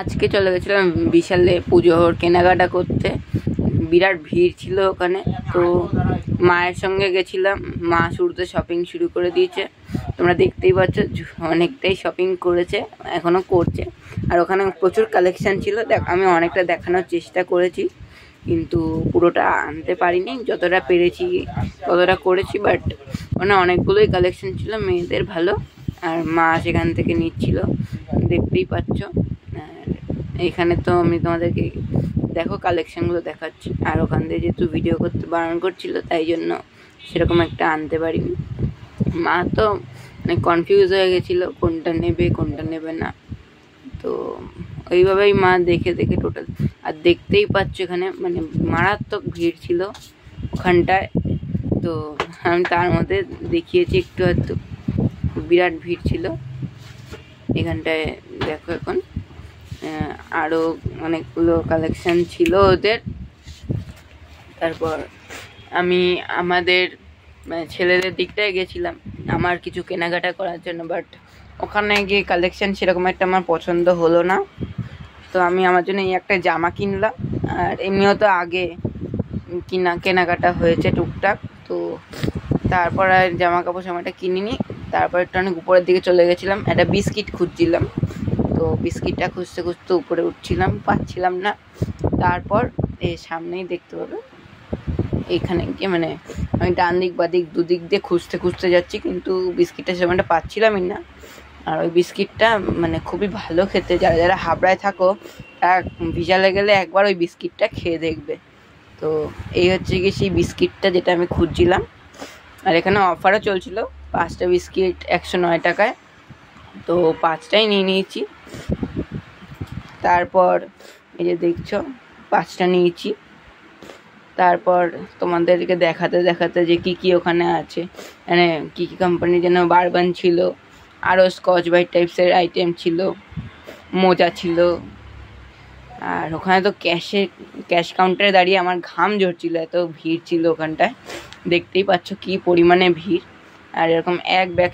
আজকে চলে গেছিলাম বিশালে পুজোর কেনাকাটা করতে। বিরাট ভিড় ছিল ওখানে। তো মায়ের সঙ্গে গেছিলাম। মা শুরুতে শপিং শুরু করে দিয়েছে, তোমরা দেখতেই পাচ্ছ। অনেকটাই শপিং করেছে, এখনো করছে। আর ওখানে প্রচুর কালেকশন ছিল। আমি অনেকটা দেখানোর চেষ্টা করেছি, কিন্তু পুরোটা আনতে পারিনি। যতটা পেরেছি ততটা করেছি, বাট ওখানে অনেকগুলোই কালেকশন ছিল মেয়েদের ভালো। আর মা সেখান থেকে নিচ্ছিল, দেখতেই পাচ্ছ। এখানে তো আমি তোমাদেরকে দেখো কালেকশনগুলো দেখাচ্ছি। আর ওখান থেকে যেহেতু ভিডিও করতে বারণ করছিল, তাই জন্য সেরকম একটা আনতে পারিনি। মা তো মানে কনফিউজ হয়ে গেছিলো কোনটা নেবে কোনটা নেবে না। তো ওইভাবেই মা দেখে দেখে টোটাল। আর দেখতেই পাচ্ছ এখানে মানে মারাত্মক ভিড় ছিল ওখানটায়। তো আমি তার মধ্যে দেখিয়েছি একটু হয়তো, বিরাট ভিড় ছিল এখানটায়। দেখো এখন আরও অনেকগুলো কালেকশন ছিল ওদের। তারপর আমি আমাদের মানে ছেলেদের দিকটায় গেছিলাম আমার কিছু কেনাকাটা করার জন্য, বাট ওখানে গিয়ে কালেকশন সেরকম একটা আমার পছন্দ হলো না। তো আমি আমার জন্য এই একটা জামা কিনলাম। আর এমনিও তো আগে কেনাকাটা হয়েছে টুকটাক। তো তারপর আর জামা কাপড় সময়টা কিনিনি। তারপর একটু অনেক উপরের দিকে চলে গেছিলাম, একটা বিস্কিট খুঁজছিলাম। তো বিস্কিটটা খুঁজতে খুঁজতে উপরে উঠছিলাম, পাচ্ছিলাম না। তারপর এই সামনেই দেখতে পাবে, এইখানে গিয়ে মানে আমি ডান দিক বা দিক দুদিক দিয়ে খুঁজতে খুঁজতে যাচ্ছি, কিন্তু বিস্কিটটা সেরকমটা পাচ্ছিলামই না। আর ওই বিস্কিটটা মানে খুবই ভালো খেতে। যারা যারা হাবড়ায় থাকো তারা বিশালে গেলে একবার ওই বিস্কিটটা খেয়ে দেখবে। তো এই হচ্ছে কি সেই বিস্কিটটা যেটা আমি খুঁজছিলাম। আর এখানে অফারও চলছিল, 5টা বিস্কিট 109 টাকায়। তো 5টাই নিয়ে নিয়েছি। তারপর এই যে দেখছো 5টা নিয়েছি। তারপর তোমাদেরকে দেখাতে দেখাতে যে কী কী ওখানে আছে, মানে কী কী কোম্পানির যেন বারবান ছিল, আরও স্কচ ব্রাইট টাইপসের আইটেম ছিল, মোজা ছিল। আর ওখানে তো ক্যাশ কাউন্টারে দাঁড়িয়ে আমার ঘাম ঝরছিল, এত ভিড় ছিল ওখানটায়। দেখতেই পাচ্ছ কী পরিমাণে ভিড়। আর এরকম এক ব্যাগ